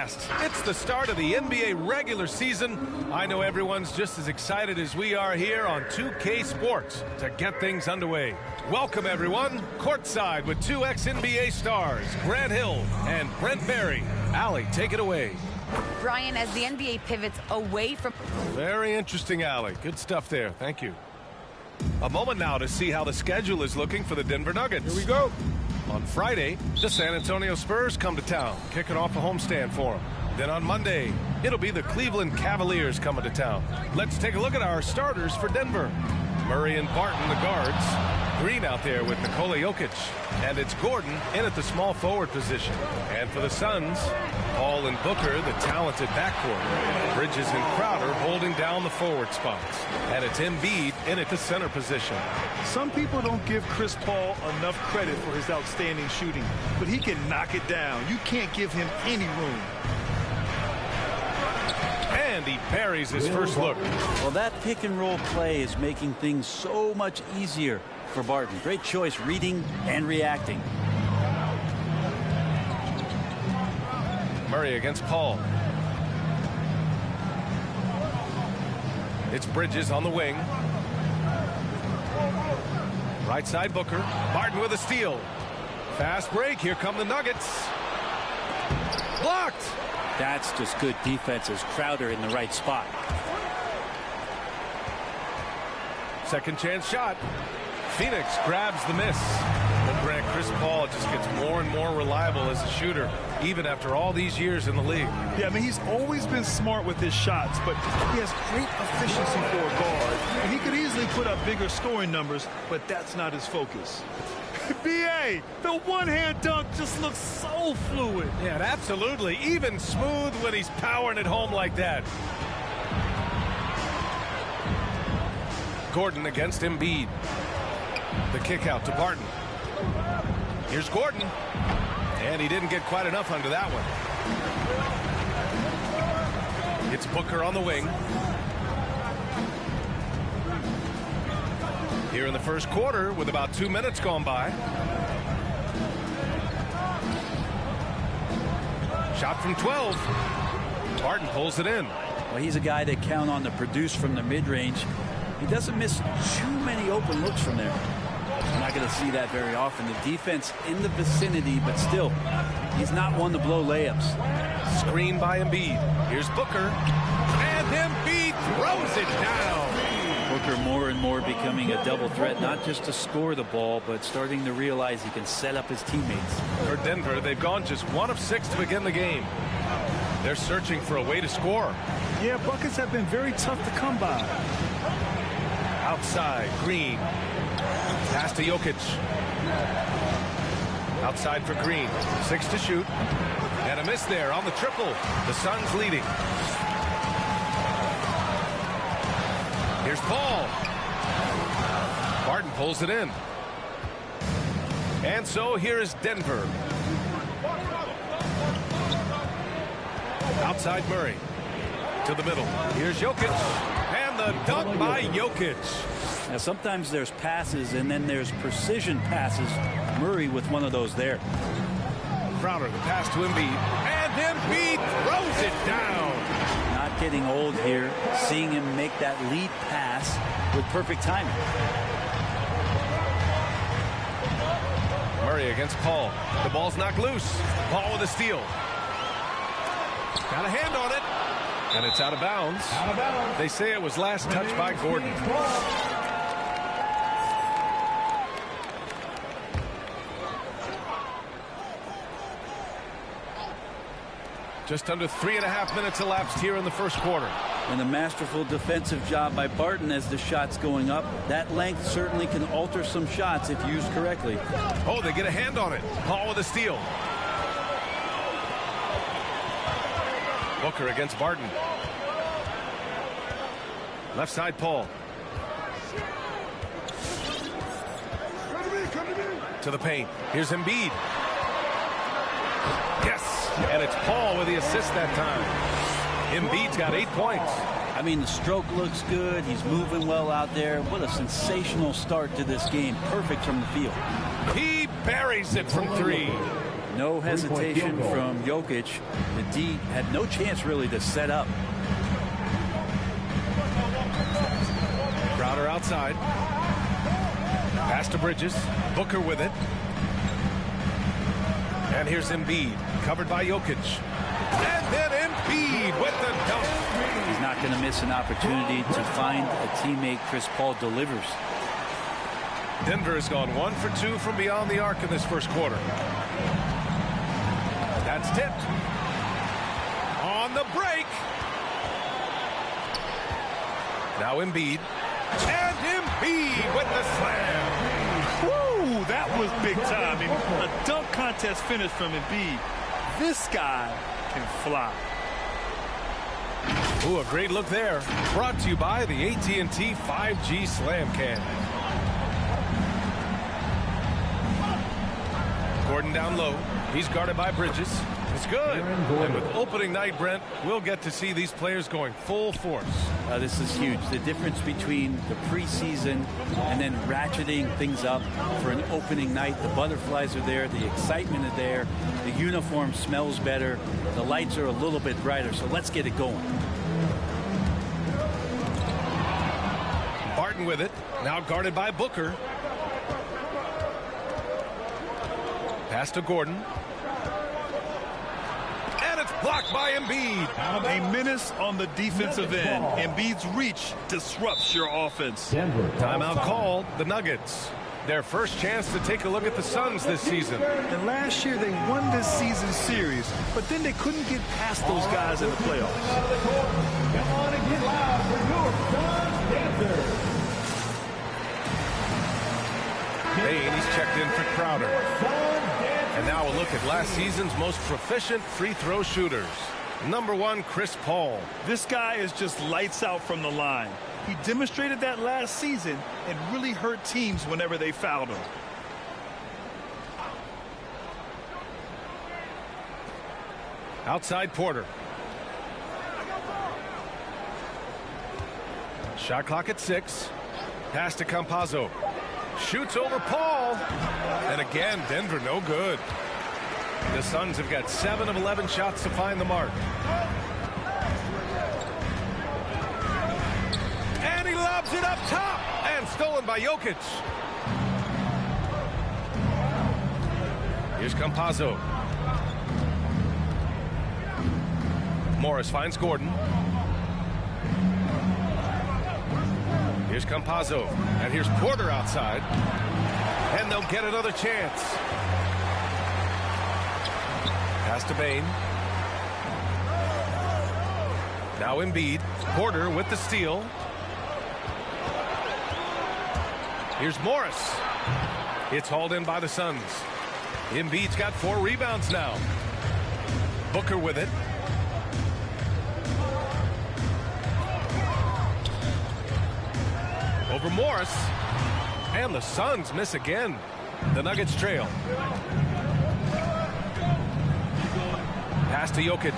It's the start of the NBA regular season. I know everyone's just as excited as we are here on 2K Sports to get things underway. Welcome, everyone. Courtside with two ex-NBA stars, Grant Hill and Brent Barry. Allie, take it away. Brian, as the NBA pivots away from... Very interesting, Allie. Good stuff there. Thank you. A moment now to see how the schedule is looking for the Denver Nuggets. Here we go. On Friday, the San Antonio Spurs come to town, kicking off a homestand for them. Then on Monday, it'll be the Cleveland Cavaliers coming to town. Let's take a look at our starters for Denver. Murray and Barton, the guards. Green out there with Nikola Jokic. And it's Gordon in at the small forward position. And for the Suns, Paul and Booker, the talented backcourt. Bridges and Crowder holding down the forward spots. And it's Embiid in at the center position. Some people don't give Chris Paul enough credit for his outstanding shooting, but he can knock it down. You can't give him any room. And he buries his first look. Well, that pick and roll play is making things so much easier for Barton. Great choice reading and reacting. Murray against Paul. It's Bridges on the wing. Right side Booker. Barton with a steal. Fast break. Here come the Nuggets. Blocked. That's just good defense as Crowder in the right spot. Second chance shot. Phoenix grabs the miss. But Grant, Chris Paul just gets more and more reliable as a shooter, even after all these years in the league. Yeah, I mean, he's always been smart with his shots, but he has great efficiency for a guard. And he could easily put up bigger scoring numbers, but that's not his focus. B.A., the one-hand dunk just looks so fluid. Yeah, absolutely. Even smooth when he's powering it home like that. Gordon against Embiid. The kick out to Barton. Here's Gordon. And he didn't get quite enough under that one. It's Booker on the wing. Here in the first quarter with about 2 minutes gone by. Shot from 12. Barton pulls it in. Well, he's a guy that count on to produce from the mid-range. He doesn't miss too many open looks from there. You're not going to see that very often. The defense in the vicinity, but still, he's not one to blow layups. Screen by Embiid. Here's Booker. And Embiid throws it down. Booker more and more becoming a double threat, not just to score the ball, but starting to realize he can set up his teammates. For Denver, they've gone just 1 of 6 to begin the game. They're searching for a way to score. Yeah, buckets have been very tough to come by. Outside, Green. Pass to Jokic. Outside for Green. 6 to shoot. And a miss there on the triple. The Suns leading. Here's Paul. Barton pulls it in. And so here is Denver. Outside Murray. To the middle. Here's Jokic. And the dunk by Jokic. Now, sometimes there's passes and then there's precision passes. Murray with one of those there. Crowder, the pass to Embiid. And Embiid throws it down. Not getting old here. Seeing him make that lead pass with perfect timing. Murray against Paul. The ball's knocked loose. Paul with a steal. Got a hand on it. And it's out of bounds. They say it was last touched by Gordon. Just under 3.5 minutes elapsed here in the first quarter. And a masterful defensive job by Barton as the shot's going up. That length certainly can alter some shots if used correctly. Oh, they get a hand on it. Paul with a steal. Booker against Barton. Left side, Paul. To the paint. Here's Embiid. Yes! And it's Paul with the assist that time. Embiid's got 8 points. I mean, the stroke looks good. He's moving well out there. What a sensational start to this game. Perfect from the field. He buries it from 3. No hesitation from Jokic. The D had no chance really to set up. Crowder outside. Pass to Bridges. Booker with it. And here's Embiid, covered by Jokic. And then Embiid with the dunk. He's not going to miss an opportunity to find a teammate. Chris Paul delivers. Denver has gone 1 for 2 from beyond the arc in this first quarter. That's tipped. On the break. Now Embiid. And Embiid with the slam. Woo, that was big time. I mean, a dunk contest finish from Embiid. This guy can fly. Ooh, a great look there. Brought to you by the AT&T 5G Slam Cam. Gordon down low. He's guarded by Bridges. It's good. And with opening night, Brent, we'll get to see these players going full force. This is huge. The difference between the preseason and then ratcheting things up for an opening night. The butterflies are there. The excitement is there. The uniform smells better. The lights are a little bit brighter. So let's get it going. Barton with it. Now guarded by Booker. Pass to Gordon. And it's blocked by Embiid. A menace on the defensive end. Embiid's reach disrupts your offense. Timeout called the Nuggets. Their first chance to take a look at the Suns this season. And last year they won this season series, but then they couldn't get past those guys in the playoffs. Come on and get loud for your Suns dancers. Bain, he's checked in for Crowder. And now a look at last season's most proficient free throw shooters. Number 1, Chris Paul. This guy is just lights out from the line. He demonstrated that last season and really hurt teams whenever they fouled him. Outside Porter. Shot clock at 6. Pass to Campazzo. Shoots over Paul. And again, Denver no good. The Suns have got 7 of 11 shots to find the mark. And he lobs it up top. And stolen by Jokic. Here's Campazzo. Morris finds Gordon. Here's Campazzo. And here's Porter outside. And they'll get another chance. Pass to Bain. Now Embiid. Porter with the steal. Here's Morris. It's hauled in by the Suns. Embiid's got 4 rebounds now. Booker with it. Over Morris. And the Suns miss again. The Nuggets trail. Pass to Jokic.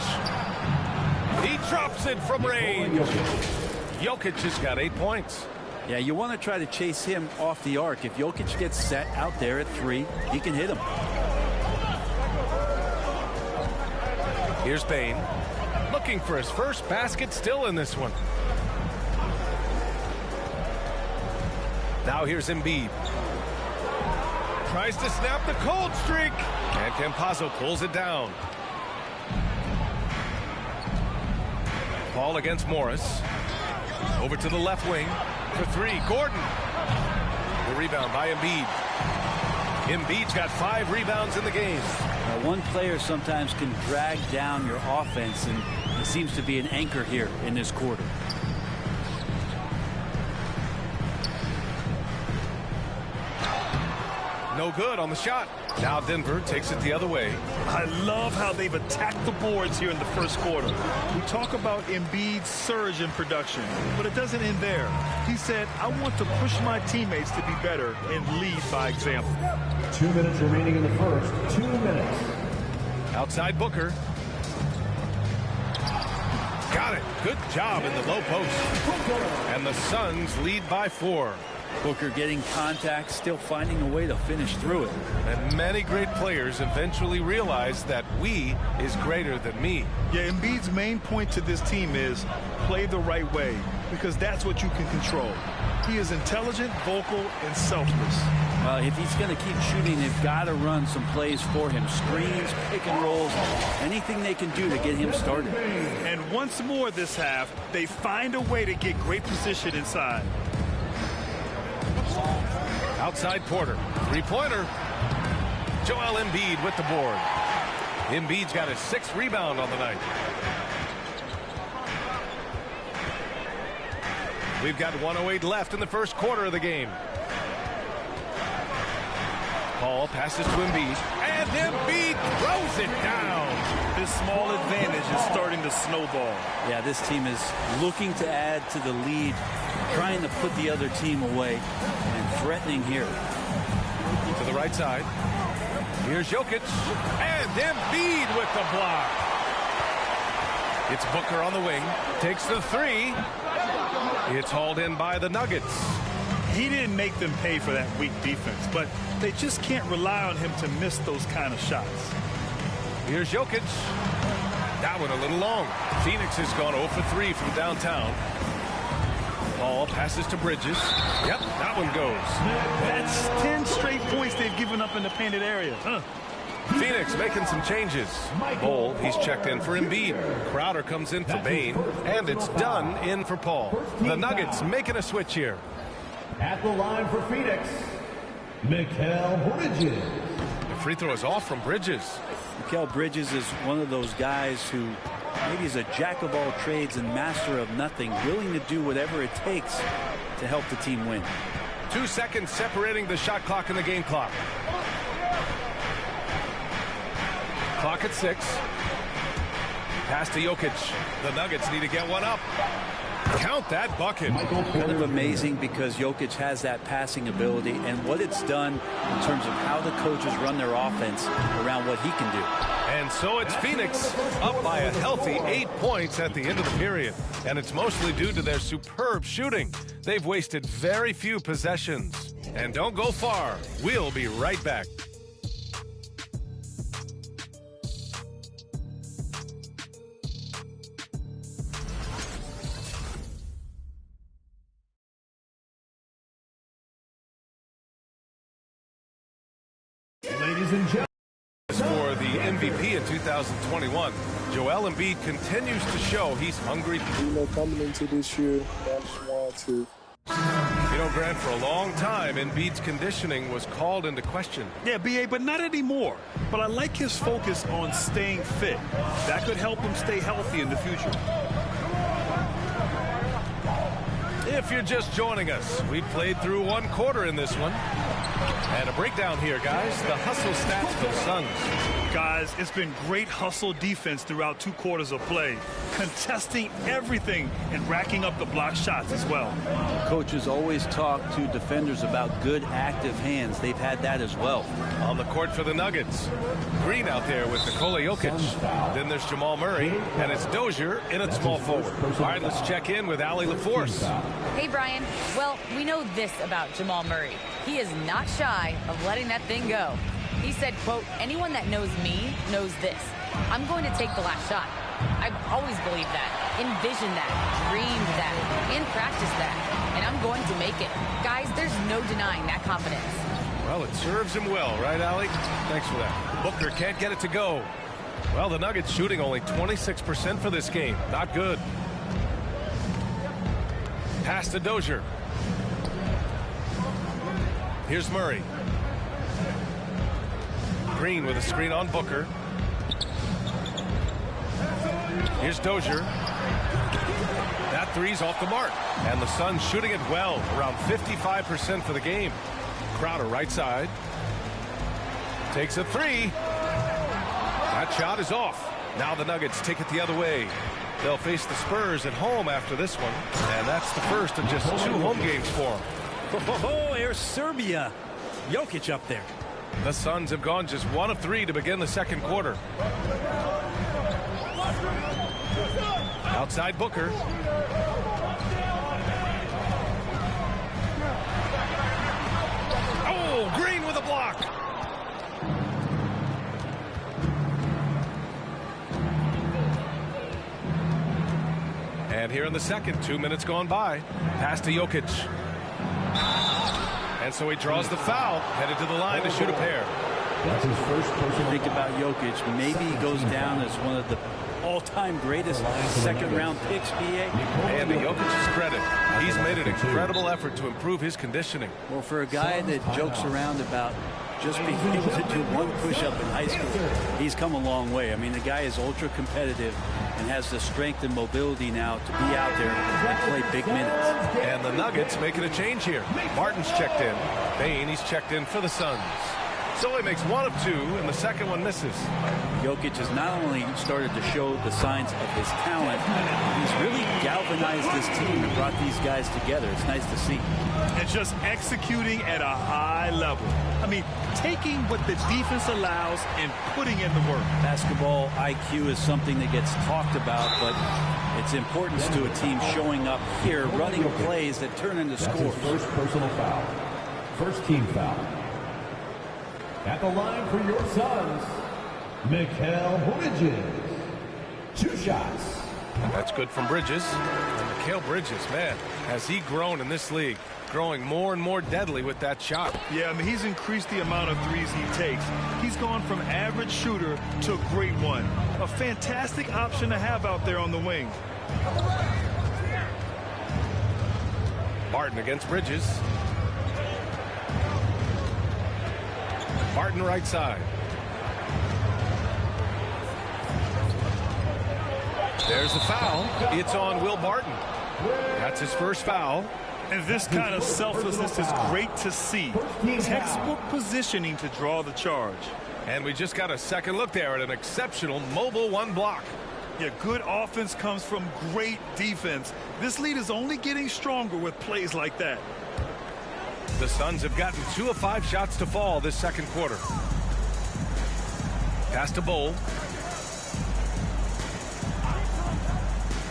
He drops it from range. Jokic has got 8 points. Yeah, you want to try to chase him off the arc. If Jokic gets set out there at 3, he can hit him. Here's Bain. Looking for his first basket still in this one. Now here's Embiid. Tries to snap the cold streak. And Campazzo pulls it down. Ball against Morris. Over to the left wing for 3. Gordon. The rebound by Embiid. Embiid's got 5 rebounds in the game. One player sometimes can drag down your offense, and he seems to be an anchor here in this quarter. No good on the shot. Now Denver takes it the other way. I love how they've attacked the boards here in the first quarter. We talk about Embiid's surge in production, but it doesn't end there. He said, I want to push my teammates to be better and lead by example. 2 minutes remaining in the first. 2 minutes. Outside Booker. Got it. Good job in the low post. And the Suns lead by 4. Booker getting contact, still finding a way to finish through it. And many great players eventually realize that we is greater than me. Yeah, Embiid's main point to this team is play the right way, because that's what you can control. He is intelligent, vocal, and selfless. If he's going to keep shooting, they've got to run some plays for him. Screens, pick and rolls, anything they can do to get him started. And once more this half, they find a way to get great position inside. Outside Porter. Three-pointer. Joel Embiid with the board. Embiid's got his 6th rebound on the night. We've got 1:08 left in the first quarter of the game. Paul passes to Embiid, and Embiid throws it down. This small advantage is starting to snowball. Yeah, this team is looking to add to the lead, trying to put the other team away, and threatening here. To the right side. Here's Jokic, and Embiid with the block. It's Booker on the wing, takes the 3. It's hauled in by the Nuggets. He didn't make them pay for that weak defense, but they just can't rely on him to miss those kind of shots. Here's Jokic. That one a little long. Phoenix has gone 0 for 3 from downtown. Paul passes to Bridges. Yep, that one goes. That's 10 straight points they've given up in the painted area. Phoenix making some changes. Bol, he's checked in for Embiid. Crowder comes in for Bane, and it's Dunn in for Paul. The Nuggets making a switch here. At the line for Phoenix, Mikal Bridges. The free throw is off from Bridges. Mikal Bridges is one of those guys who maybe is a jack of all trades and master of nothing, willing to do whatever it takes to help the team win. 2 seconds separating the shot clock and the game clock. Clock at 6. Pass to Jokic. The Nuggets need to get one up. Count that bucket. Kind of amazing because Jokic has that passing ability and what it's done in terms of how the coaches run their offense around what he can do. And so it's Phoenix up by a healthy 8 points at the end of the period. And it's mostly due to their superb shooting. They've wasted very few possessions. And don't go far. We'll be right back. Ladies and gentlemen. For the MVP in 2021, Joel Embiid continues to show he's hungry. Coming into this year, I just wanted to. You know, Grant, for a long time, Embiid's conditioning was called into question. Yeah, B.A., but not anymore. But I like his focus on staying fit. That could help him stay healthy in the future. If you're just joining us, we played through 1 quarter in this one. And a breakdown here, guys. The hustle stats for the Suns. Guys, it's been great hustle defense throughout 2 quarters of play, contesting everything and racking up the block shots as well. Coaches always talk to defenders about good active hands. They've had that as well. On the court for the Nuggets. Green out there with Nikola Jokic. Then there's Jamal Murray, and it's Dozier in at small forward. All right, let's check in with Allie LaForce. Hey, Brian. Well, we know this about Jamal Murray. He is not shy of letting that thing go. He said, quote, anyone that knows me knows this. I'm going to take the last shot. I've always believed that, envisioned that, dreamed that, and practiced that. And I'm going to make it. Guys, there's no denying that confidence. Well, it serves him well, right, Allie? Thanks for that. Booker can't get it to go. Well, the Nuggets shooting only 26% for this game. Not good. Pass to Dozier. Here's Murray. Green with a screen on Booker. Here's Dozier. That three's off the mark. And the Suns shooting it well, around 55% for the game. Crowder right side. Takes a 3. That shot is off. Now the Nuggets take it the other way. They'll face the Spurs at home after this one. And that's the first of just 2 home games for them. Oh, here's Serbia. Jokic up there. The Suns have gone just 1 of 3 to begin the second quarter. Outside Booker. Oh, Green with a block. And here in the second, 2 minutes gone by. Pass to Jokic. And so he draws the foul, headed to the line to shoot a pair. That's his first personal. Think about Jokic. Maybe he goes down as one of the all-time greatest second-round picks, BA. And to Jokic's credit, he's made an incredible effort to improve his conditioning. Well, for a guy that jokes around about just being able to do one push-up in high school, he's come a long way. I mean, the guy is ultra-competitive and has the strength and mobility now to be out there and play big minutes. And the Nuggets making a change here. Martin's checked in. Bane, he's checked in for the Suns. So he makes one of two, and the second one misses. Jokic has not only started to show the signs of his talent, he's really galvanized this team and brought these guys together. It's nice to see. And just executing at a high level. I mean, taking what the defense allows and putting in the work. Basketball IQ is something that gets talked about, but its importance to a team showing up here, running plays that turn into scores. First personal foul. First team foul. At the line for your Suns, Mikal Bridges. 2 shots. That's good from Bridges. And Mikal Bridges, man, has he grown in this league? Growing more and more deadly with that shot. Yeah, I mean, he's increased the amount of threes he takes. He's gone from average shooter to a great one. A fantastic option to have out there on the wing. Barton against Bridges. Barton right side. There's the foul. It's on Will Barton. That's his first foul. And this kind of selflessness is great to see. Textbook positioning to draw the charge. And we just got a second look there at an exceptional mobile one block. Yeah, good offense comes from great defense. This lead is only getting stronger with plays like that. The Suns have gotten 2 of 5 shots to fall this second quarter. Pass to Bull.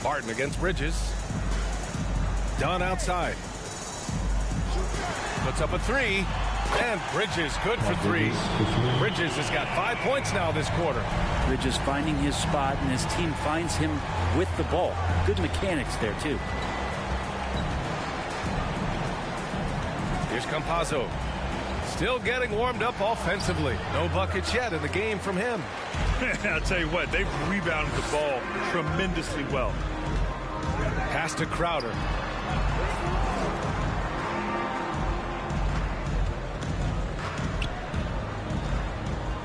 Barton against Bridges. Dunn outside. Puts up a 3. And Bridges good for 3. Bridges has got 5 points now this quarter. Bridges finding his spot, and his team finds him with the ball. Good mechanics there, too. Here's Campazzo. Still getting warmed up offensively. No buckets yet in the game from him. I'll tell you what, they've rebounded the ball tremendously well. Pass to Crowder.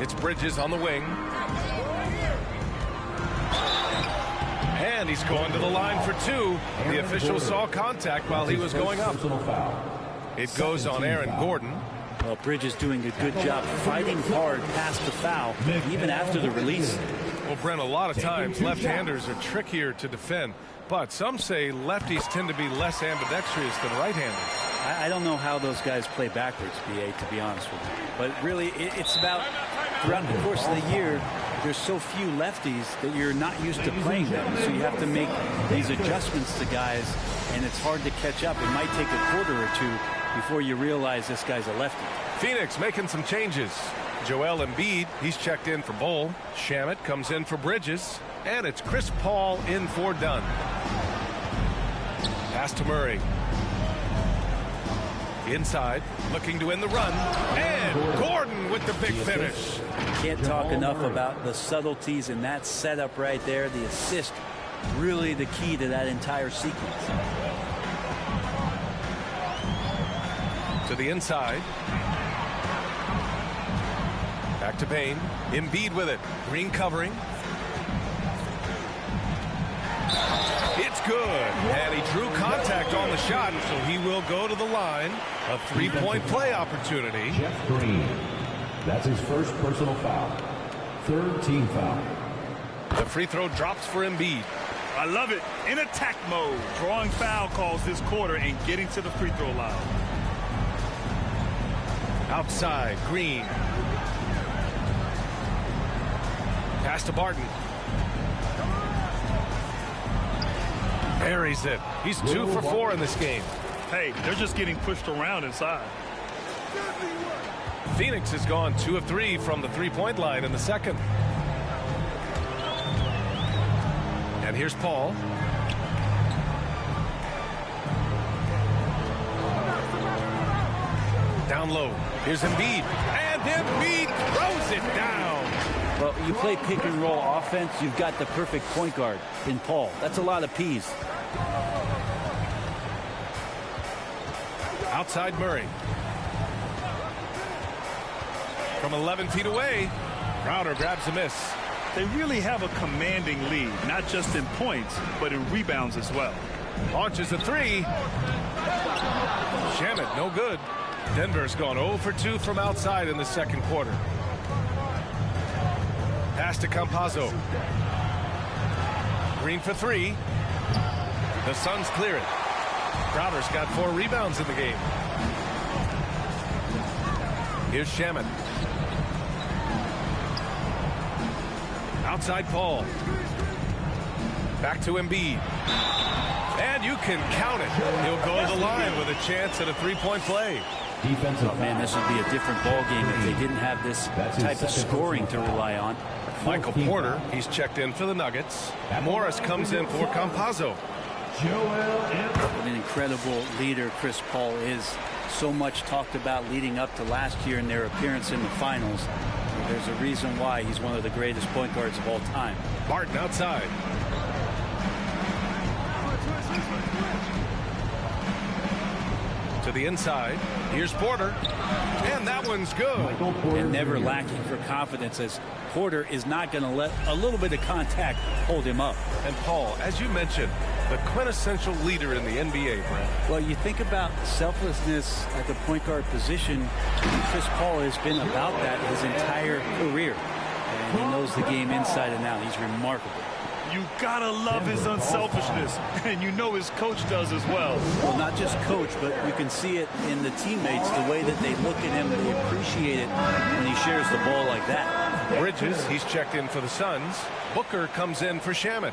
It's Bridges on the wing. And he's going to the line for 2. The official saw contact while he was going up. It goes on Aaron Gordon. Well, Bridges doing a good job fighting hard past the foul, even after the release. Well, Brent, a lot of times left-handers are trickier to defend, but some say lefties tend to be less ambidextrous than right-handers. I don't know how those guys play backwards, BA, to be honest with you. But really, it's about throughout the course of the year, there's so few lefties that you're not used to playing them. So you have to make these adjustments to guys, and it's hard to catch up. It might take a quarter or 2 before you realize this guy's a lefty. Phoenix making some changes. Joel Embiid, he's checked in for Bull. Shamet comes in for Bridges. And it's Chris Paul in for Dunn. Pass to Murray. Inside, looking to win the run. And Gordon with the big finish. Can't talk enough about the subtleties in that setup right there. The assist, really the key to that entire sequence. To the inside. Back to Bane. Embiid with it. Green covering. It's good. And he drew contact on the shot, so he will go to the line. A 3-point play opportunity. Jeff Green. That's his first personal foul. Third team foul. The free throw drops for Embiid. I love it. In attack mode. Drawing foul calls this quarter and getting to the free throw line. Outside, Green. Pass to Barton. Buries it. He's 2 for 4 in this game. Hey, they're just getting pushed around inside. Phoenix has gone 2 of 3 from the three-point line in the second. And here's Paul. Down low. Here's Embiid. And Embiid throws it down. Well, you play pick and roll offense, you've got the perfect point guard in Paul. That's a lot of P's. Outside Murray. From 11 feet away, Crowder grabs a miss. They really have a commanding lead, not just in points, but in rebounds as well. Launches a three. Shamet, no good. Denver's gone 0 for 2 from outside in the second quarter. Pass to Campazzo. Green for 3. The Suns clear it. Crowder's got 4 rebounds in the game. Here's Shamet. Outside Paul. Back to Embiid. And you can count it. He'll go to the line with a chance at a three-point play. Defensive. Oh, man, this would be a different ball game if they didn't have this type of scoring to rely on. Michael Porter, he's checked in for the Nuggets. Morris comes in for Campazzo. What an incredible leader Chris Paul is. So much talked about leading up to last year in their appearance in the finals. There's a reason why he's one of the greatest point guards of all time. Barton outside. To the inside. Here's Porter. And that one's good. And never lacking for confidence, as Porter is not going to let a little bit of contact hold him up. And Paul, as you mentioned, the quintessential leader in the NBA, Brent. Well, you think about selflessness at the point guard position, and Chris Paul has been about that his entire career. And he knows the game inside and out. He's remarkable. You gotta love his unselfishness, and you know his coach does as well. Well, not just coach, but you can see it in the teammates, the way that they look at him, they appreciate it when he shares the ball like that. Bridges, he's checked in for the Suns. Booker comes in for Shamet.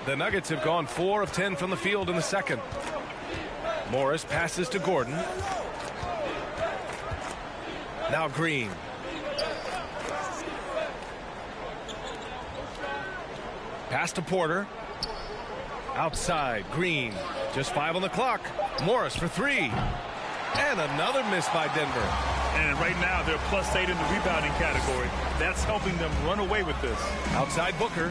The Nuggets have gone 4 of 10 from the field in the second. Morris passes to Gordon. Now Green. Pass to Porter. Outside, Green. Just 5 on the clock. Morris for 3. And another miss by Denver. And right now they're +8 in the rebounding category. That's helping them run away with this. Outside Booker.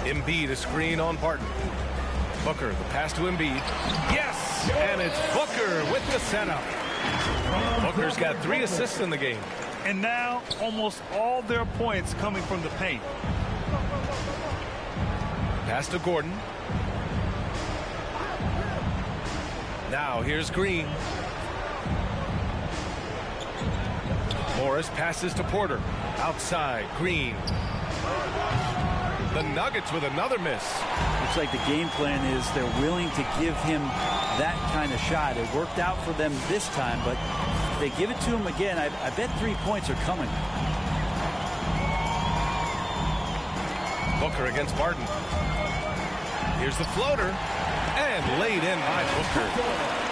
Embiid, a screen on Barton. Booker, the pass to Embiid. Yes! And it's Booker with the setup. Booker's got 3 assists in the game. And now almost all their points coming from the paint. Pass to Gordon. Now here's Green. Morris passes to Porter. Outside, Green. The Nuggets with another miss. Looks like the game plan is they're willing to give him that kind of shot. It worked out for them this time, but if they give it to him again, I bet 3 points are coming. Booker against Barton. Here's the floater. And laid in by Booker.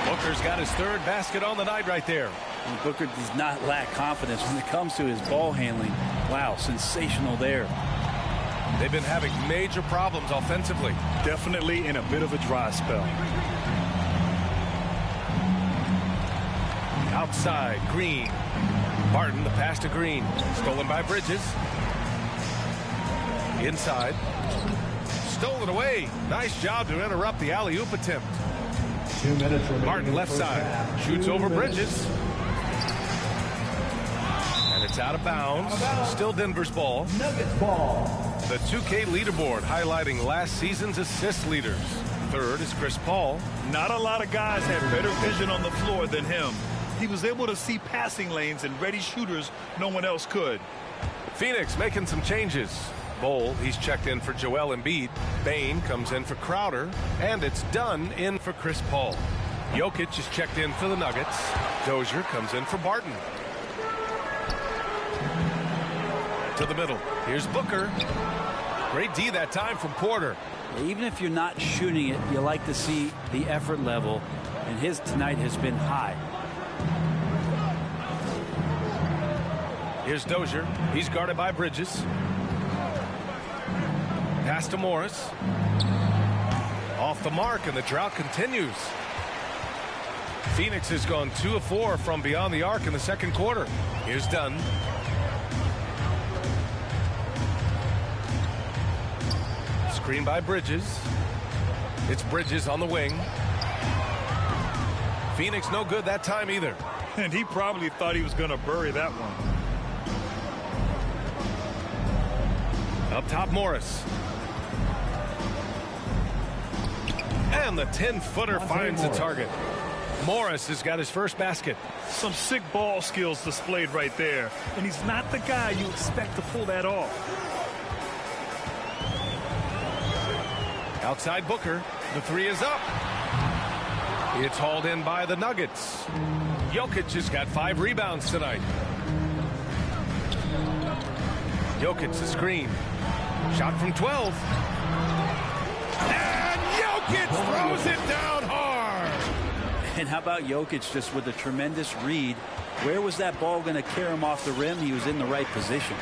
Booker's got his 3rd basket on the night right there. And Booker does not lack confidence when it comes to his ball handling. Wow, sensational there. They've been having major problems offensively. Definitely in a bit of a dry spell. Outside, Green. Barton, the pass to Green. Stolen by Bridges. Inside. Stolen away. Nice job to interrupt the alley-oop attempt. 2 minutes remaining. Barton left side. Shoots over Bridges. And it's out of bounds. Still Denver's ball. Nuggets ball. The 2K leaderboard highlighting last season's assist leaders. 3rd is Chris Paul. Not a lot of guys had better vision on the floor than him. He was able to see passing lanes and ready shooters no one else could. Phoenix making some changes. Bowl, he's checked in for Joel Embiid. Bain comes in for Crowder. And it's Dunn in for Chris Paul. Jokic is checked in for the Nuggets. Dozier comes in for Barton. To the middle. Here's Booker. Great D that time from Porter. Even if you're not shooting it, you like to see the effort level, and his tonight has been high. Here's Dozier. He's guarded by Bridges. Pass to Morris. Off the mark, and the drought continues. Phoenix has gone 2 of 4 from beyond the arc in the second quarter. Here's Dunn. Screen by Bridges. It's Bridges on the wing. Phoenix no good that time either. And he probably thought he was going to bury that one. Up top, Morris. And the 10-footer finds the target. Morris has got his first basket. Some sick ball skills displayed right there. And he's not the guy you expect to pull that off. Outside Booker. The 3 is up. It's hauled in by the Nuggets. Jokic has got 5 rebounds tonight. Jokic the screen. Shot from 12. And Jokic throws it down hard. And how about Jokic just with a tremendous read? Where was that ball going to carry him off the rim? He was in the right position.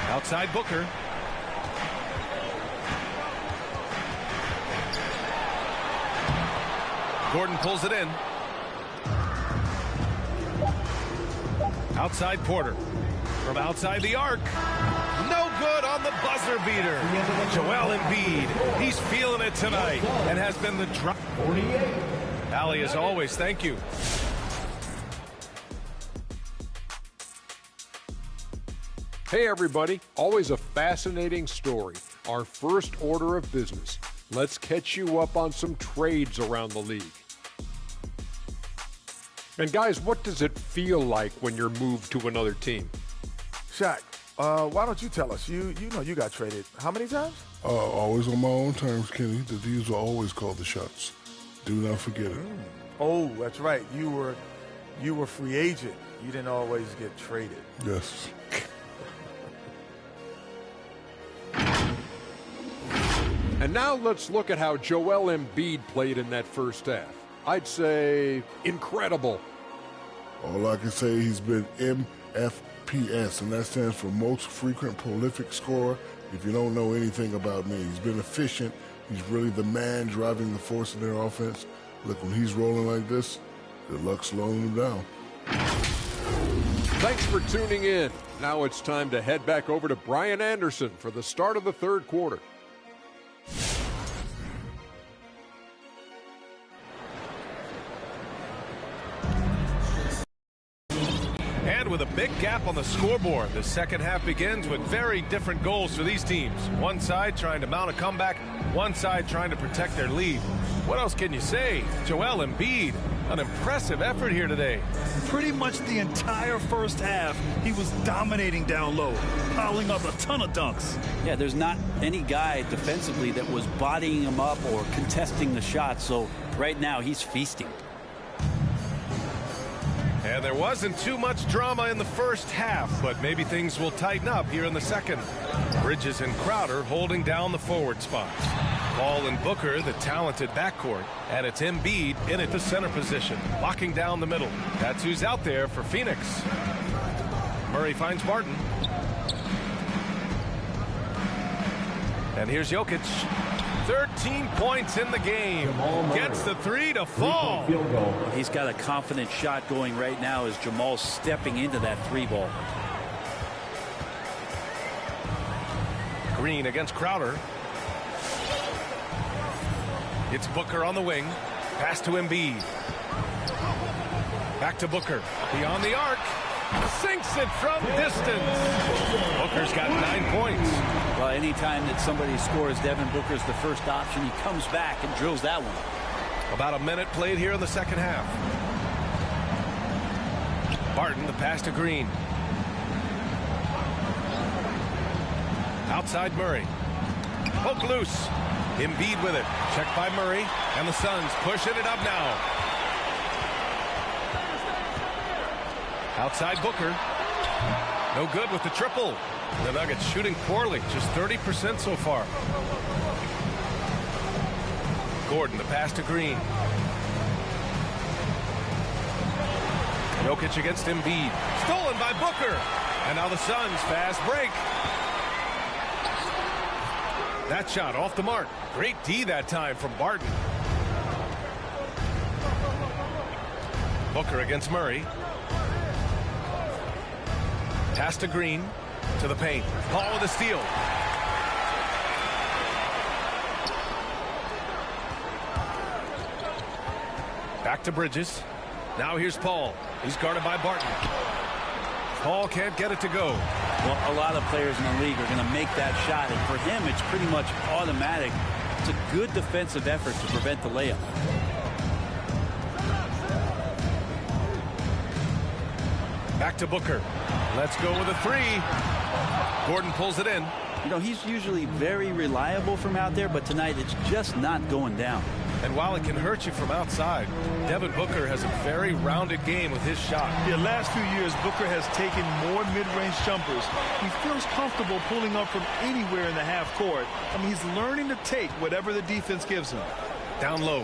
Outside Booker. Gordon pulls it in. Outside Porter. From outside the arc. No good on the buzzer beater. Joel Embiid. He's feeling it tonight and has been the drop. 48. Allie, as always, thank you. Hey everybody, always a fascinating story. Our first order of business. Let's catch you up on some trades around the league. And guys, what does it feel like when you're moved to another team? Shaq, why don't you tell us? You know you got traded how many times? Always on my own terms, Kenny. The D's will always call the shots. Do not forget it. Oh, that's right. You were free agent. You didn't always get traded. Yes. And now let's look at how Joel Embiid played in that first half. I'd say incredible. All I can say, he's been MFPS, and that stands for most frequent prolific scorer. If you don't know anything about me, he's been efficient. He's really the man driving the force of their offense. Look, when he's rolling like this, good luck slowing him down. Thanks for tuning in. Now it's time to head back over to Brian Anderson for the start of the third quarter. And with a big gap on the scoreboard, the second half begins with very different goals for these teams. One side trying to mount a comeback, one side trying to protect their lead. What else can you say? Joel Embiid, an impressive effort here today. Pretty much the entire first half, he was dominating down low, piling up a ton of dunks. Yeah, there's not any guy defensively that was bodying him up or contesting the shot, so right now he's feasting. And there wasn't too much drama in the first half, but maybe things will tighten up here in the second. Bridges and Crowder holding down the forward spots. Ball and Booker, the talented backcourt, and it's Embiid in at the center position, locking down the middle. That's who's out there for Phoenix. Murray finds Barton. And here's Jokic. 13 points in the game. Gets the 3 to fall. He's got a confident shot going right now as Jamal's stepping into that 3-ball. Green against Crowder. It's Booker on the wing. Pass to Embiid. Back to Booker. Beyond the arc. Sinks it from distance. Booker's got 9 points. Well, anytime that somebody scores, Devin Booker's the first option. He comes back and drills that one. About a minute played here in the second half. Barton, the pass to Green. Outside Murray. Poke loose. Embiid with it. Checked by Murray. And the Suns pushing it up now. Outside Booker. No good with the triple. The Nuggets shooting poorly, just 30% so far. Gordon, the pass to Green. Jokic against Embiid. Stolen by Booker. And now the Suns fast break. That shot off the mark. Great D that time from Barton. Booker against Murray. Pass to Green. To the paint. Paul with a steal. Back to Bridges. Now here's Paul. He's guarded by Barton. Paul can't get it to go. Well, a lot of players in the league are going to make that shot, and for him, it's pretty much automatic. It's a good defensive effort to prevent the layup. Back to Booker. Let's go with a three. Gordon pulls it in. You know, he's usually very reliable from out there, but tonight it's just not going down. And while it can hurt you from outside, Devin Booker has a very rounded game with his shot. Yeah, last few years, Booker has taken more mid-range jumpers. He feels comfortable pulling up from anywhere in the half court. I mean, he's learning to take whatever the defense gives him. Down low.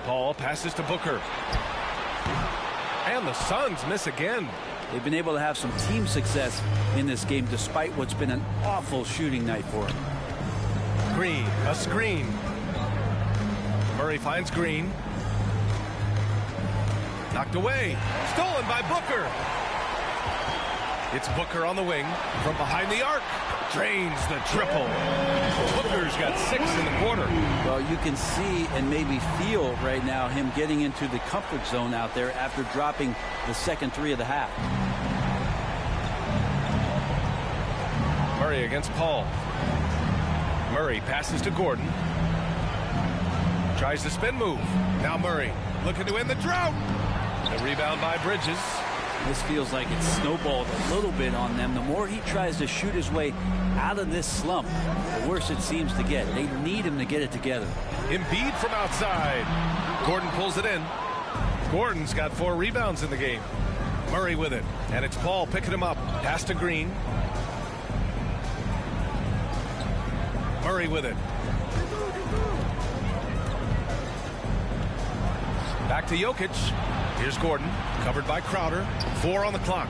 Paul passes to Booker. And the Suns miss again. They've been able to have some team success in this game despite what's been an awful shooting night for them. Green, a screen. Murray finds Green. Knocked away. Stolen by Booker. It's Booker on the wing from behind the arc. Drains the triple. Booker's got 6 in the quarter. Well, you can see and maybe feel right now him getting into the comfort zone out there after dropping the second three of the half. Murray against Paul. Murray passes to Gordon. Tries the spin move. Now Murray looking to end the drought. The rebound by Bridges. This feels like it's snowballed a little bit on them. The more he tries to shoot his way out of this slump, the worse it seems to get. They need him to get it together. Embiid from outside. Gordon pulls it in. Gordon's got 4 rebounds in the game. Murray with it. And it's Paul picking him up. Pass to Green. Murray with it. Back to Jokic. Here's Gordon, covered by Crowder. 4 on the clock.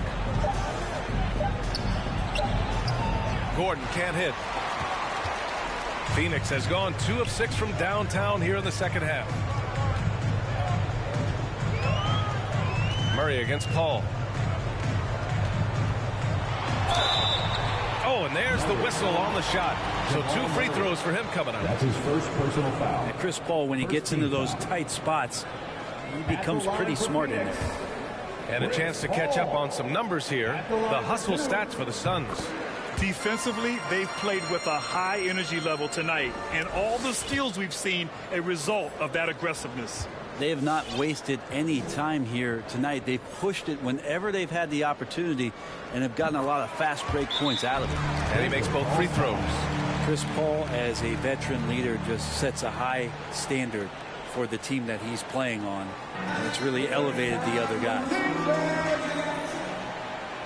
Gordon can't hit. Phoenix has gone 2 of 6 from downtown here in the second half. Murray against Paul. Oh, and there's the whistle on the shot. So 2 free throws for him coming up. That's his first personal foul. And Chris Paul, when he gets into those tight spots, he becomes pretty smart in it. And a chance to catch up on some numbers here. The hustle stats for the Suns. Defensively, they've played with a high energy level tonight, and all the steals we've seen a result of that aggressiveness. They have not wasted any time here tonight. They've pushed it whenever they've had the opportunity and have gotten a lot of fast break points out of it. And he makes both free throws. Chris Paul, as a veteran leader, just sets a high standard for the team that he's playing on. And it's really elevated the other guys.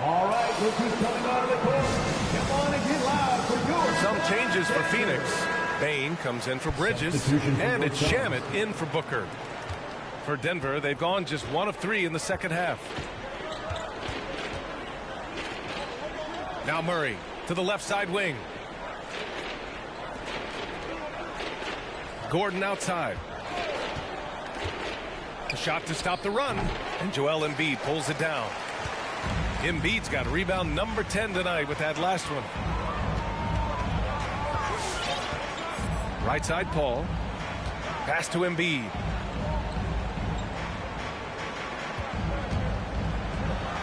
All right, rookies coming out of the court. Come on and get loud for yours. Some changes for Phoenix. Bain comes in for Bridges, and it's Shamet in for Booker. For Denver, they've gone just 1 of 3 in the second half. Now Murray to the left side wing. Gordon outside. A shot to stop the run, and Joel Embiid pulls it down. Embiid's got rebound number 10 tonight with that last one. Right side Paul. Pass to Embiid.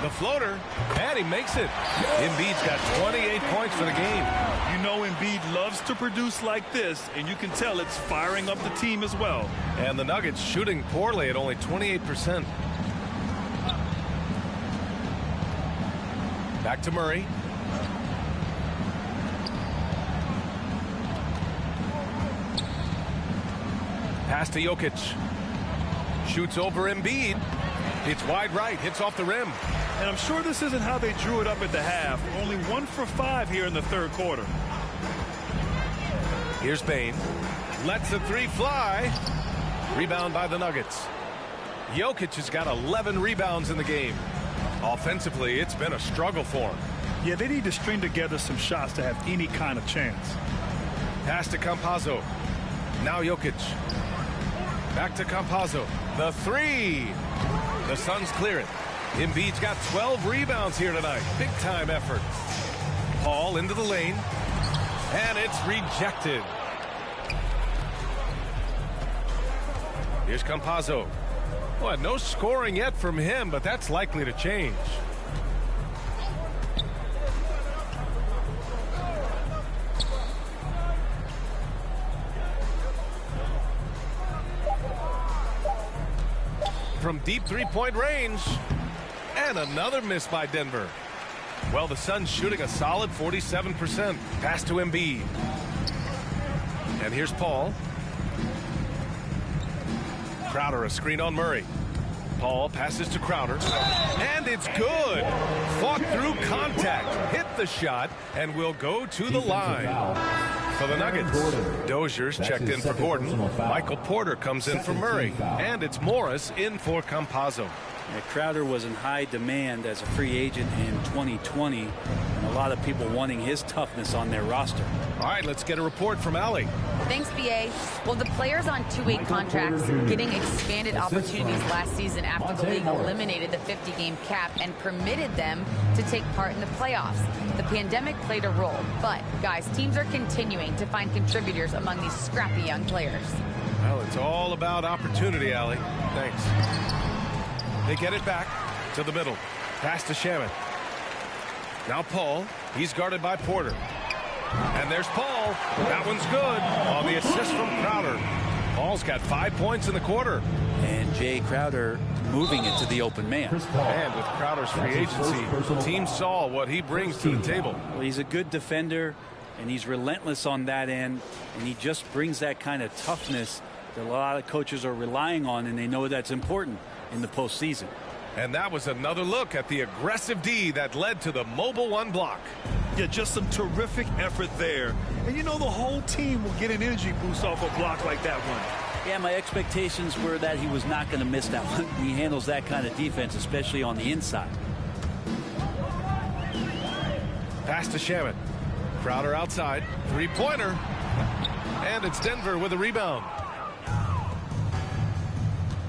The floater, and he makes it. Embiid's got 28 points for the game. You know Embiid loves to produce like this, and you can tell it's firing up the team as well. And the Nuggets shooting poorly at only 28%. Back to Murray. Pass to Jokic. Shoots over Embiid. It's wide right, hits off the rim. And I'm sure this isn't how they drew it up at the half. Only 1 for 5 here in the third quarter. Here's Bane. Lets the three fly. Rebound by the Nuggets. Jokic has got 11 rebounds in the game. Offensively, it's been a struggle for him. Yeah, they need to string together some shots to have any kind of chance. Pass to Campazzo. Now Jokic. Back to Campazzo. The three. The Suns clear it. Embiid's got 12 rebounds here tonight. Big time effort. Paul into the lane. And it's rejected. Here's Campazzo. Well, no scoring yet from him, but that's likely to change. From deep three-point range. And another miss by Denver. Well, the Suns shooting a solid 47%. Pass to Embiid. And here's Paul. Crowder, a screen on Murray. Paul passes to Crowder. And it's good. Fought through contact. Hit the shot and will go to the line. For the Nuggets, Dozier's checked in for Gordon. Michael Porter comes in for Murray. And it's Morris in for Campazzo. Yeah, Crowder was in high demand as a free agent in 2020, and a lot of people wanting his toughness on their roster. All right, let's get a report from Allie. Thanks, BA. Well, the players on two-way contracts getting expanded opportunities last season after the league eliminated the 50-game cap and permitted them to take part in the playoffs. The pandemic played a role, but, guys, teams are continuing to find contributors among these scrappy young players. Well, it's all about opportunity, Allie. Thanks. They get it back to the middle. Pass to Shaman. Now Paul. He's guarded by Porter. And there's Paul. That one's good. On the assist from Crowder. Paul's got 5 points in the quarter. And Jay Crowder moving it to the open man. And with Crowder's free agency, teams saw what he brings to the table. Well, he's a good defender, and he's relentless on that end. And he just brings that kind of toughness that a lot of coaches are relying on, and they know that's important in the postseason. And that was another look at the aggressive D that led to the mobile one block. Yeah, just some terrific effort there. And you know the whole team will get an energy boost off a block like that one. Yeah, my expectations were that he was not going to miss that one. He handles that kind of defense, especially on the inside. Pass to Shaman. Crowder outside. Three-pointer. And it's Denver with a rebound.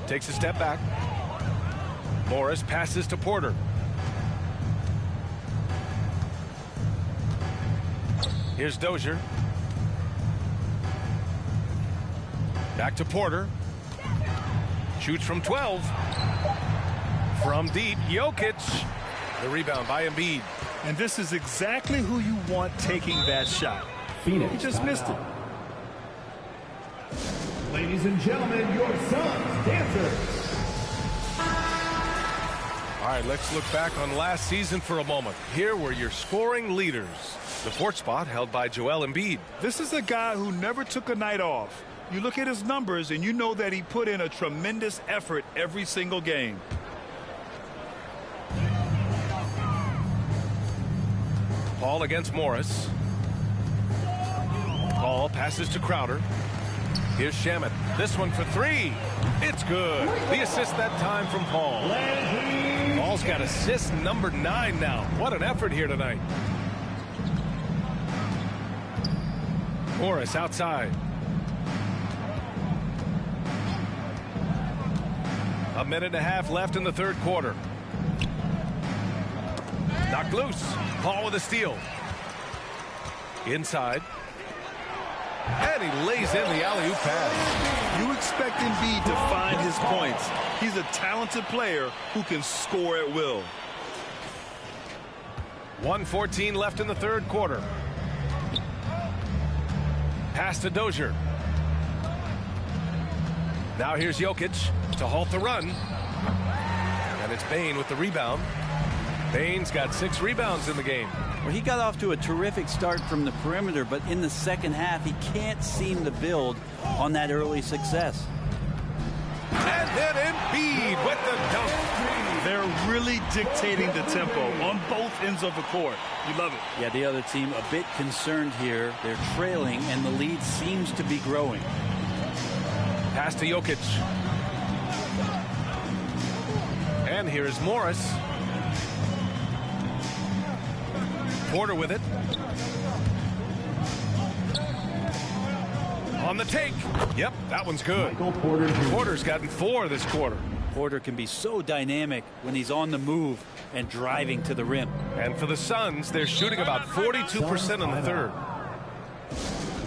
Takes a step back. Morris passes to Porter. Here's Dozier. Back to Porter. Shoots from 12. From deep, Jokic. The rebound by Embiid. And this is exactly who you want taking that shot. He just missed it. Ladies and gentlemen, your Suns dancers. All right, let's look back on last season for a moment. Here were your scoring leaders. The fourth spot held by Joel Embiid. This is a guy who never took a night off. You look at his numbers and you know that he put in a tremendous effort every single game. Paul against Morris. Paul passes to Crowder. Here's Shaman. This one for three. It's good. The assist that time from Paul. Paul's got assist number 9 now. What an effort here tonight. Morris outside. A minute and a half left in the third quarter. Knocked loose. Paul with a steal. Inside. And he lays in the alley-oop pass. You expect Embiid to find his points. He's a talented player who can score at will. 1:14 left in the third quarter. Pass to Dozier. Now here's Jokic to halt the run. And it's Bane with the rebound. Bane's got 6 rebounds in the game. Well, he got off to a terrific start from the perimeter, but in the second half, he can't seem to build on that early success. And then Embiid with the dunk. They're really dictating the tempo on both ends of the court. You love it. Yeah, the other team a bit concerned here. They're trailing, and the lead seems to be growing. Pass to Jokic. And here's Morris. Porter with it. On the take. Yep, that one's good. Porter's gotten 4 this quarter. Porter can be so dynamic when he's on the move and driving to the rim. And for the Suns, they're shooting about 42% in the third.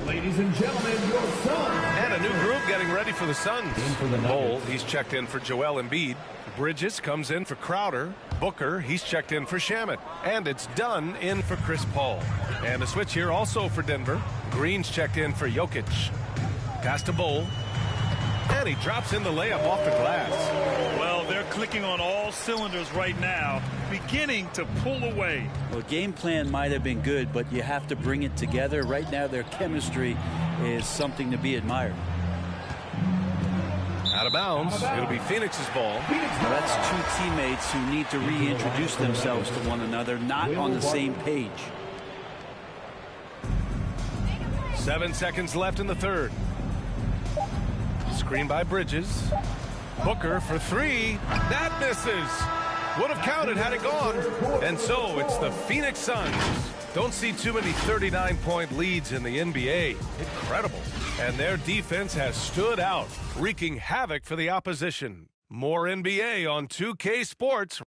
Ladies and gentlemen, your Suns. And a new group getting ready for the Suns. Bol, he's checked in for Joel Embiid. Bridges comes in for Crowder. Booker, he's checked in for Shamet. And it's Dunn in for Chris Paul. And a switch here also for Denver. Green's checked in for Jokic. Pass to Bol. And he drops in the layup off the glass. Well, they're clicking on all cylinders right now, beginning to pull away. Well, game plan might have been good, but you have to bring it together. Right now, their chemistry is something to be admired. Out of bounds. It'll be Phoenix's ball. Now, that's two teammates who need to reintroduce themselves to one another, not on the same page. 7 seconds left in the third. Screen by Bridges. Booker for 3. That misses. Would have counted had it gone. And so it's the Phoenix Suns. Don't see too many 39-point leads in the NBA. Incredible. And their defense has stood out, wreaking havoc for the opposition. More NBA on 2K Sports.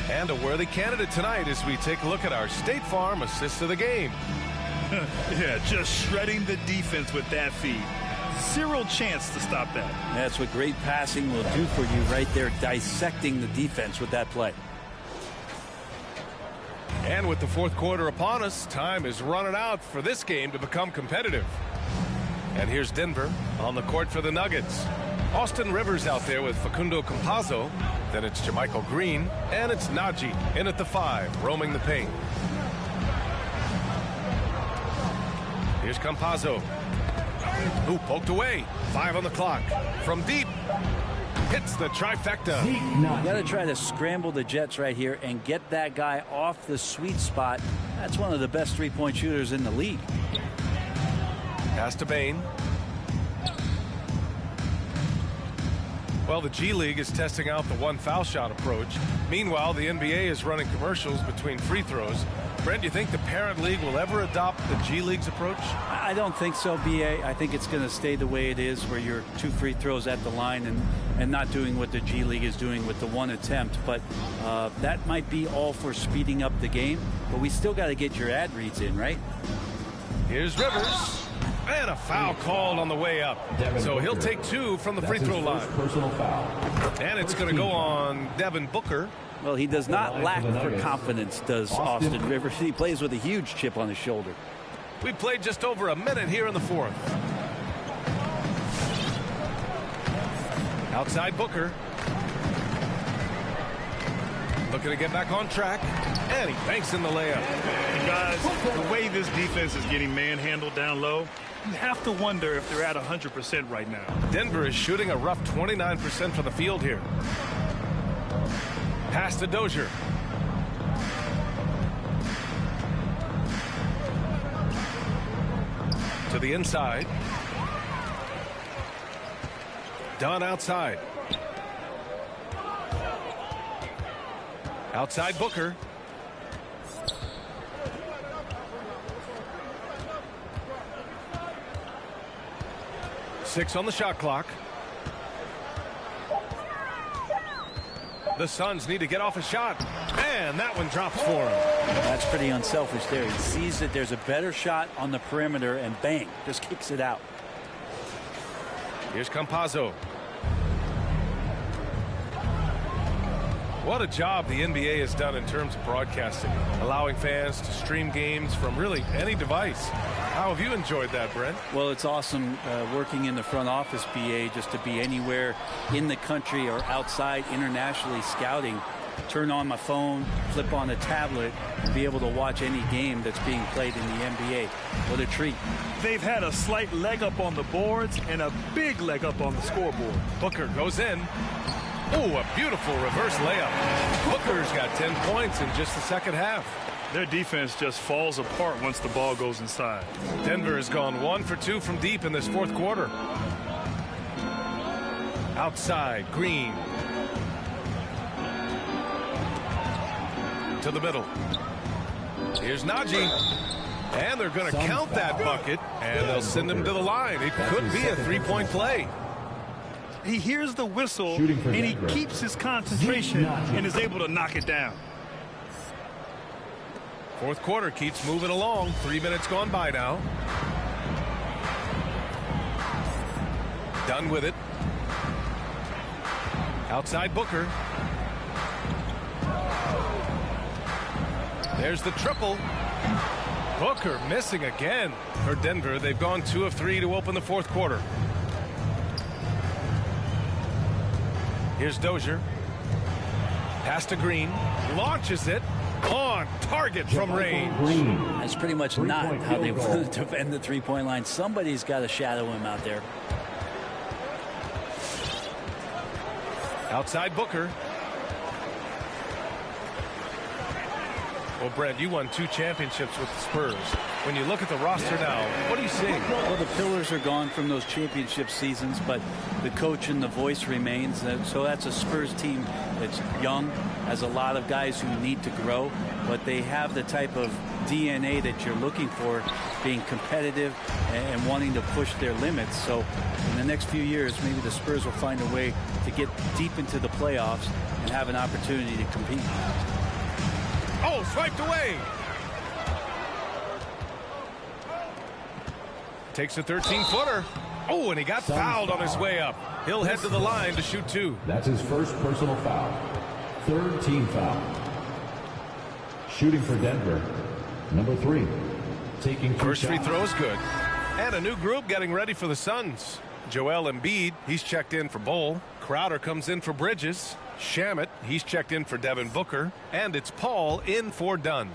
And a worthy candidate tonight as we take a look at our State Farm assist of the game. Yeah, just shredding the defense with that feed. Zero chance to stop that. That's what great passing will do for you right there, dissecting the defense with that play. And with the fourth quarter upon us, time is running out for this game to become competitive. And here's Denver on the court for the Nuggets. Austin Rivers out there with Facundo Campazzo. Then it's Jermichael Green. And it's Najee in at the 5, roaming the paint. Here's Campazzo. Who poked away. 5 on the clock. From deep. Hits the trifecta. You got to try to scramble the Jets right here and get that guy off the sweet spot. That's one of the best three-point shooters in the league. Pass to Bane. Well, the G League is testing out the one foul shot approach. Meanwhile, the NBA is running commercials between free throws. Brent, do you think the parent league will ever adopt the G League's approach? I don't think so, B.A. I think it's going to stay the way it is, where you're 2 free throws at the line and not doing what the G League is doing with the 1 attempt. But that might be all for speeding up the game. But we still got to get your ad reads in, right? Here's Rivers. And a foul called on the way up. So he'll take 2 from the free throw line. Personal foul. And it's going to go on Devin Booker. Well, he does not lack for confidence, does Austin Rivers. He plays with a huge chip on his shoulder. We played just over a minute here in the fourth. Outside Booker. Looking to get back on track. And he banks in the layup. And guys, the way this defense is getting manhandled down low, you have to wonder if they're at 100% right now. Denver is shooting a rough 29% from the field here. Pass to Dozier. To the inside. Dunn outside. Outside Booker. Six on the shot clock. The Suns need to get off a shot. And that one drops for him. That's pretty unselfish there. He sees that there's a better shot on the perimeter and bang, just kicks it out. Here's Campazzo. What a job the NBA has done in terms of broadcasting, allowing fans to stream games from really any device. How have you enjoyed that, Brent? Well, it's awesome working in the front office, BA, just to be anywhere in the country or outside internationally scouting. Turn on my phone, flip on a tablet, and be able to watch any game that's being played in the NBA. What a treat. They've had a slight leg up on the boards and a big leg up on the scoreboard. Booker goes in. Oh, a beautiful reverse layup. Booker's got 10 points in just the second half. Their defense just falls apart once the ball goes inside. Denver has gone 1 for 2 from deep in this fourth quarter. Outside, Green. To the middle. Here's Najee. And they're going to count that bucket, and they'll send him to the line. It could be a three-point play. He hears the whistle, and he keeps his concentration and is able to knock it down. Fourth quarter keeps moving along. 3 minutes gone by now. Done with it. Outside Booker. There's the triple. Booker missing again for Denver. They've gone 2 of 3 to open the fourth quarter. Here's Dozier. Pass to Green. Launches it. On target from range. That's pretty much not how they want to defend the three-point line. Somebody's got to shadow him out there. Outside Booker. Well, Brad, you won 2 championships with the Spurs. When you look at the roster now, what are you seeing? Well, the pillars are gone from those championship seasons, but the coach and the voice remains. So that's a Spurs team that's young, has a lot of guys who need to grow, but they have the type of DNA that you're looking for, being competitive and wanting to push their limits. So in the next few years, maybe the Spurs will find a way to get deep into the playoffs and have an opportunity to compete. Oh, swiped away. Takes a 13-footer. Oh, and he got fouled on his way up. He'll head to the line to shoot 2. That's his first personal foul. Third team foul. Shooting for Denver, number 3. Taking 2 First free shots. throw is good. And a new group getting ready for the Suns. Joel Embiid, he's checked in for Bol. Crowder comes in for Bridges. Shamet, he's checked in for Devin Booker. And it's Paul in for Dunn.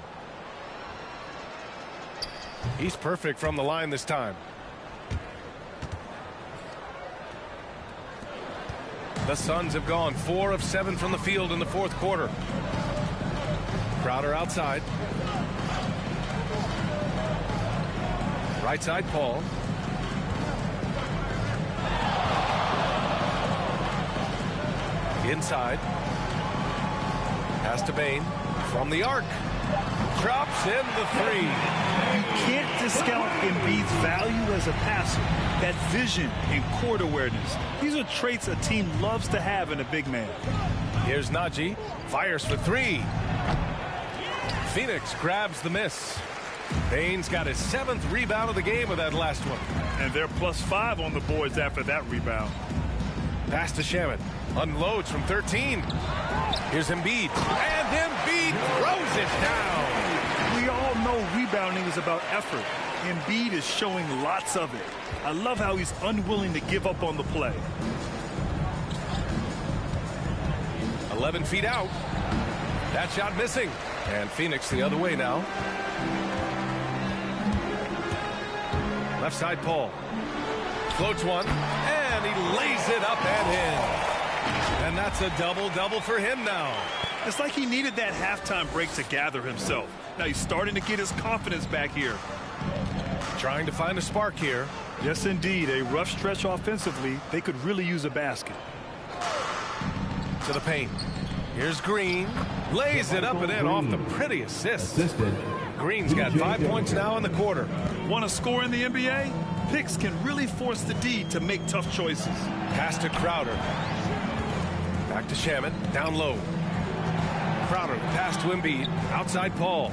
He's perfect from the line this time. The Suns have gone 4 of 7 from the field in the fourth quarter. Crowder outside. Right side, Paul. Inside. Pass to Bane. From the arc. Drops in the 3. You can't discount Embiid's value as a passer. That vision and court awareness. These are traits a team loves to have in a big man. Here's Najee. Fires for 3. Phoenix grabs the miss. Bane's got his 7th rebound of the game with that last one. And they're +5 on the boards after that rebound. Pass to Shamet. Unloads from 13. Here's Embiid. And Embiid throws it down. We all know rebounding is about effort. Embiid is showing lots of it. I love how he's unwilling to give up on the play. 11 feet out. That shot missing. And Phoenix the other way now. Left side, Paul. Floats one. And he lays it up and in. And that's a double-double for him now. It's like he needed that halftime break to gather himself. Now he's starting to get his confidence back here. Trying to find a spark here. Yes, indeed. A rough stretch offensively. They could really use a basket. To the paint. Here's Green. Lays it up and in off the pretty assist. Green's got 5 points now in the quarter. Want to score in the NBA? Picks can really force the D to make tough choices. Pass to Crowder. Back to Shamet. Down low. Crowder. Pass to Embiid. Outside Paul.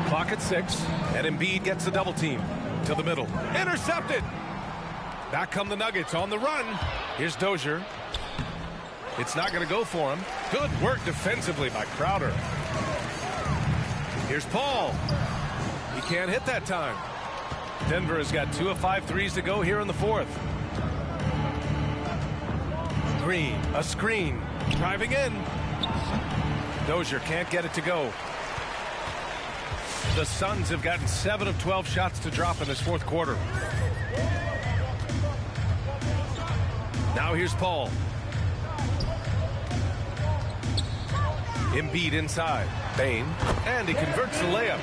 Clock at 6. And Embiid gets the double team. To the middle. Intercepted. Back come the Nuggets on the run. Here's Dozier. It's not going to go for him. Good work defensively by Crowder. Here's Paul. He can't hit that time. Denver has got 2 of 5 threes to go here in the fourth. Green, a screen, driving in. Dozier can't get it to go. The Suns have gotten 7 of 12 shots to drop in this fourth quarter. Now here's Paul. Embiid inside. Bain. And he converts the layup.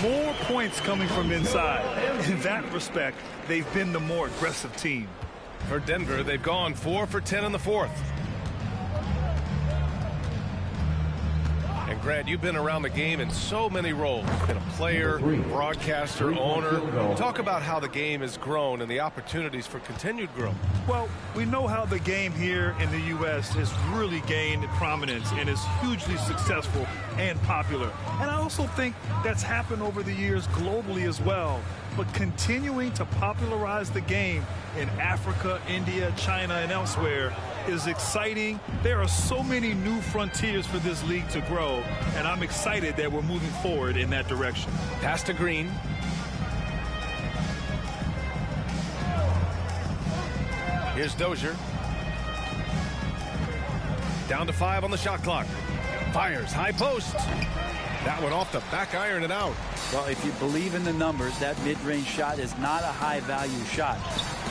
More points coming from inside. In that respect, they've been the more aggressive team. For Denver, they've gone 4 for 10 in the fourth. And Grant, you've been around the game in so many roles. Been a player, broadcaster, owner. Talk about how the game has grown and the opportunities for continued growth. Well, we know how the game here in the U.S. has really gained prominence and is hugely successful and popular. And I also think that's happened over the years globally as well. But continuing to popularize the game in Africa, India, China, and elsewhere is exciting. There are so many new frontiers for this league to grow, and I'm excited that we're moving forward in that direction. Pass to Green. Here's Dozier. Down to 5 on the shot clock. Fires, high post. That one off the back iron and out. Well, if you believe in the numbers, that mid-range shot is not a high-value shot,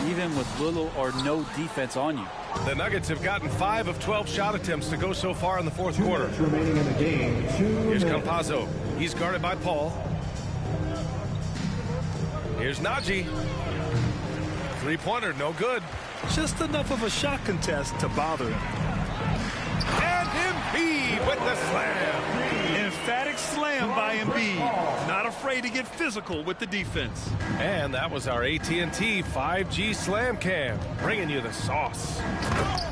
even with little or no defense on you. The Nuggets have gotten 5 of 12 shot attempts to go so far in the fourth quarter. Remaining in the game. Here's Campazzo. He's guarded by Paul. Here's Najee. Three-pointer, no good. Just enough of a shot contest to bother him. And Embiid with the slam. Emphatic slam by Embiid. Not afraid to get physical with the defense. And that was our AT&T 5G Slam Cam, bringing you the sauce.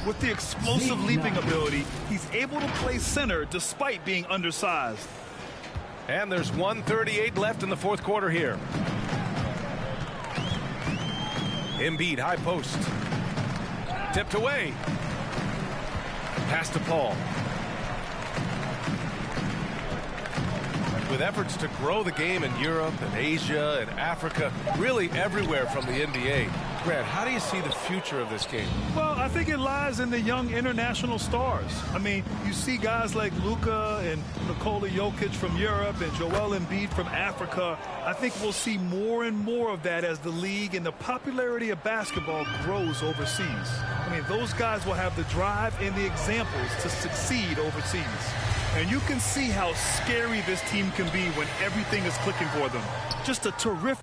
With the explosive leaping ability, he's able to play center despite being undersized. And there's 1:38 left in the fourth quarter here. Embiid, high post. Tipped away. Pass to Paul. With efforts to grow the game in Europe and Asia and Africa, really everywhere from the NBA. Grant, how do you see the future of this game? Well, I think it lies in the young international stars. I mean, you see guys like Luka and Nikola Jokic from Europe and Joel Embiid from Africa. I think we'll see more and more of that as the league and the popularity of basketball grows overseas. I mean, those guys will have the drive and the examples to succeed overseas. And you can see how scary this team can be when everything is clicking for them. Just a terrific...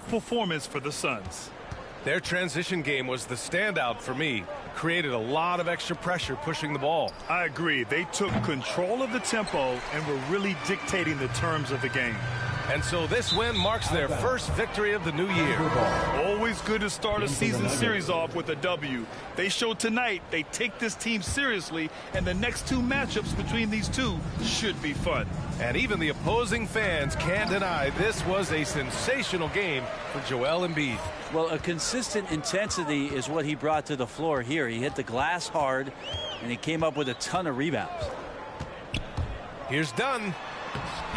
performance for the Suns. Their transition game was the standout for me. Created a lot of extra pressure pushing the ball. I agree. They took control of the tempo and were really dictating the terms of the game. And so this win marks their first victory of the new year. Always good to start a season series off with a W. They showed tonight they take this team seriously, and the next two matchups between these two should be fun. And even the opposing fans can't deny this was a sensational game for Joel Embiid. Well, a consistent intensity is what he brought to the floor here. He hit the glass hard, and he came up with a ton of rebounds. Here's Dunn.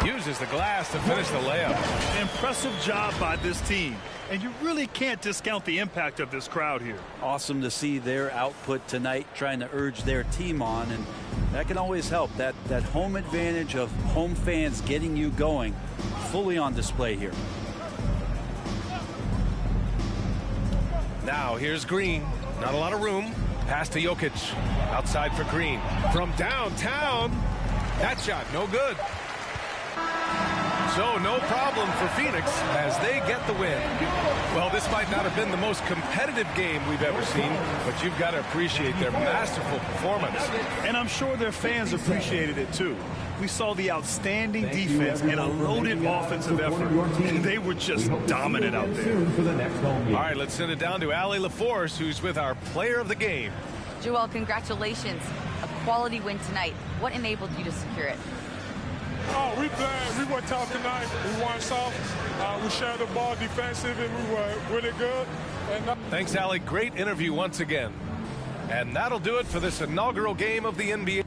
Uses the glass to finish the layup. Impressive job by this team. And you really can't discount the impact of this crowd here. Awesome to see their output tonight, trying to urge their team on, and that can always help. That home advantage of home fans getting you going, fully on display here. Now here's Green. Not a lot of room. Pass to Jokic. Outside for Green. From downtown. That shot no good. So no problem for Phoenix as they get the win. Well, this might not have been the most competitive game we've ever seen, but you've got to appreciate their masterful performance. And I'm sure their fans appreciated it too. We saw the outstanding defense and a loaded offensive effort. And they were just dominant out there. All right, let's send it down to Allie LaForce, who's with our player of the game. Joel, congratulations. A quality win tonight. What enabled you to secure it? Oh, we played. We were tough tonight. We won soft. We shared the ball defensive, and we were really good. And thanks, Alec. Great interview once again. And that'll do it for this inaugural game of the NBA.